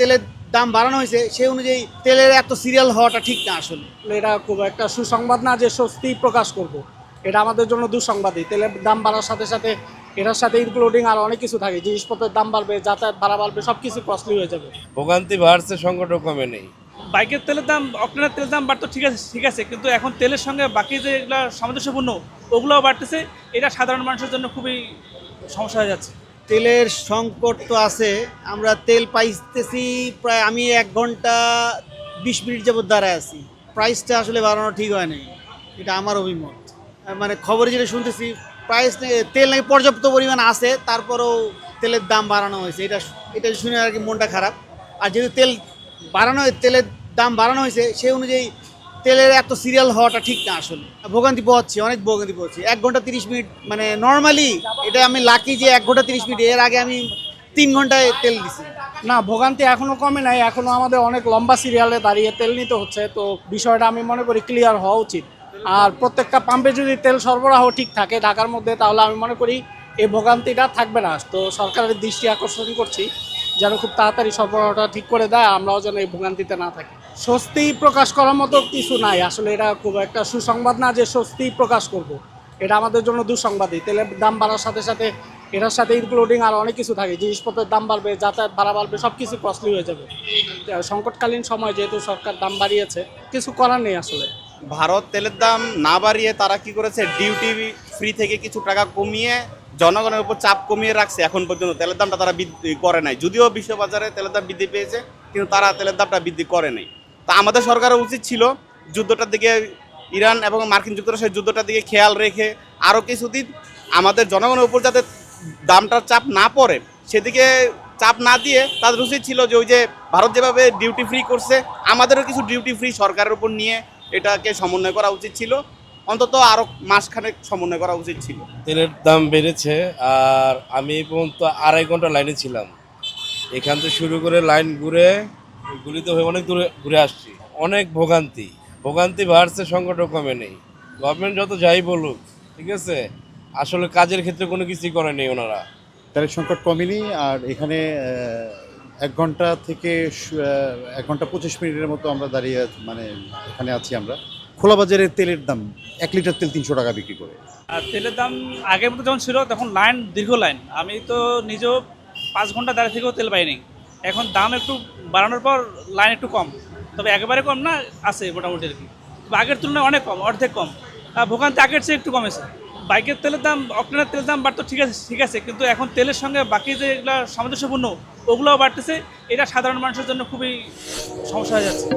তেলের দাম বাড়ানো হয়েছে সেই অনুযায়ী তেলের এত সিরিয়াল হওয়াটা ঠিক না আসলে। এটা খুব একটা সুসংবাদ না যে স্বস্তি প্রকাশ করব। এটা আমাদের জন্য দুঃসংবাদই। তেলের দাম বাড়ার সাথে সাথে এটার সাথে ইনক্লুডিং আর অনেক কিছু থাকে, জিনিসপত্রের দাম বাড়বে, যাতায়াত ভাড়া বাড়বে, সব কিছু কস্টলি হয়ে যাবে। ভোগান্তি বাড়ছে, সংকটও কমে নেই। বাইকের তেলের দাম, অক্টেনের তেলের দাম বাড়তো ঠিক আছে, কিন্তু এখন তেলের সঙ্গে বাকি যেগুলো সামঞ্জস্যপূর্ণ ওগুলোও বাড়তেছে। এটা সাধারণ মানুষের জন্য খুবই সমস্যা হয়ে যাচ্ছে। তেলের সংকট তো আছে, আমরা তেল পাইতেছি প্রায়, আমি 1 ঘন্টা 20 মিনিট যাবত দাঁড়ায় আছি। প্রাইসটা আসলে বাড়ানো ঠিক হয় নাই, এটা আমার অভিমত। মানে খবরে যেটা শুনতেছি প্রাইস তেল নাকি পর্যাপ্ত পরিমাণ আছে, তারপরেও তেলের দাম বাড়ানো হয়েছে। এটা শুনে আর কি মনটা খারাপ। আর যেহেতু তেলের দাম বাড়ানো হয়েছে সেই অনুযায়ী তেলের এত সিরিয়াল হওয়াটা ঠিক না আসলে। ভোগান্তি পোহাচ্ছি, অনেক ভোগান্তি পোহাচ্ছি। 1 ঘন্টা 30 মিনিট, মানে নর্মালি এটা আমি লাকি যে 1 ঘন্টা 30 মিনিট, এর আগে আমি 3 ঘন্টায় তেল দিছি। না, ভোগান্তি এখনো কমে নাই, এখনো আমাদের অনেক লম্বা সিরিয়ালে দাঁড়িয়ে তেল নিতে হচ্ছে। তো বিষয়টা আমি মনে করি ক্লিয়ার হওয়া উচিত। আর প্রত্যেকটা পাম্পে যদি তেল সরবরাহ ঠিক থাকে ঢাকার মধ্যে, তাহলে আমি মনে করি এই ভোগান্তিটা থাকবে না। তো সরকারের দৃষ্টি আকর্ষণ করছি যেন খুব তাড়াতাড়ি সরবরাহটা ঠিক করে দেয়, আমরাও যেন এই ভোগান্তিতে না থাকি। স্বস্তি প্রকাশ করার মতো কিছু নাই আসলে। এটা খুব একটা সুসংবাদ না যে স্বস্তি প্রকাশ করব। এটা আমাদের জন্য দুঃসংবাদই। তেলের দাম বাড়ার সাথে সাথে এটার সাথে ইনক্লুডিং আর অনেক কিছু থাকে, জিনিসপত্রের দাম বাড়বে, যাতায়াত ভাড়া বাড়বে, সব কিছু কস্টলি হয়ে যাবে। সংকটকালীন সময় যেহেতু সরকার দাম বাড়িয়েছে, কিছু করার নেই আসলে। ভারত তেলের দাম না বাড়িয়ে তারা কি করেছে, ডিউটি ফ্রি থেকে কিছু টাকা কমিয়ে জনগণের উপর চাপ কমিয়ে রাখছে। এখন পর্যন্ত তেলের দামটা তারা বৃদ্ধি করে নাই, যদিও বিশ্ববাজারে তেলের দাম বৃদ্ধি পেয়েছে, কিন্তু তারা তেলের দামটা বৃদ্ধি করে নাই। তা আমাদের সরকারের উচিত ছিল যুদ্ধটার দিকে, ইরান এবং মার্কিন যুক্তরাষ্ট্রের যুদ্ধটার দিকে খেয়াল রেখে আরও কিছুদিন আমাদের জনগণের উপর যাতে দামটার চাপ না পড়ে সেদিকে চাপ না দিয়ে তাদের উচিত ছিল যে ওই যে ভারত যেভাবে ডিউটি ফ্রি করছে, আমাদেরও কিছু ডিউটি ফ্রি সরকারের উপর নিয়ে এটাকে সমন্বয় করা উচিত ছিল। অন্তত আরও মাসখানেক সমন্বয় করা উচিত ছিল। তেলের দাম বেড়েছে, আর আমি এই পর্যন্ত 2.5 ঘন্টা লাইনে ছিলাম। এখান থেকে শুরু করে লাইন ঘুরিতে হয়ে অনেক দূরে ঘুরে আসছি। অনেক ভোগান্তি বাড়ছে, সংকটও কমে নেই। গভর্নমেন্ট যত যাই বলুক, ঠিক আছে, আসলে কাজের ক্ষেত্রে কোনো কিছুই করেনি ওনারা। তেলের সংকট কমেনি। আর এখানে 1 ঘন্টা থেকে 1 ঘন্টা 25 মিনিটের মতো আমরা দাঁড়িয়ে মানে এখানে আছি আমরা। খোলা বাজারে তেলের দাম 1 লিটার তেল 300 টাকা বিক্রি করে। আর তেলের দাম আগের মতো যখন ছিল তখন লাইন, দীর্ঘ লাইন, আমি তো নিজেও 5 ঘন্টা দাঁড়িয়ে থেকেও তেল পাইনি। এখন দাম একটু বাড়ানোর পর লাইন একটু কম, তবে একেবারে কম না, আছে মোটামুটি আর কি। তবে আগের তুলনায় অনেক কম, অর্ধেক কম। ভোগান্তি আগের চেয়ে একটু কমেছে। বাইকের তেলের দাম, অক্টেনের তেলের দাম বাড়তো ঠিক আছে, কিন্তু এখন তেলের সঙ্গে বাকি যেগুলো সামঞ্জস্যপূর্ণ ওগুলোও বাড়তেছে। এটা সাধারণ মানুষের জন্য খুবই সমস্যা হয়ে যাচ্ছে।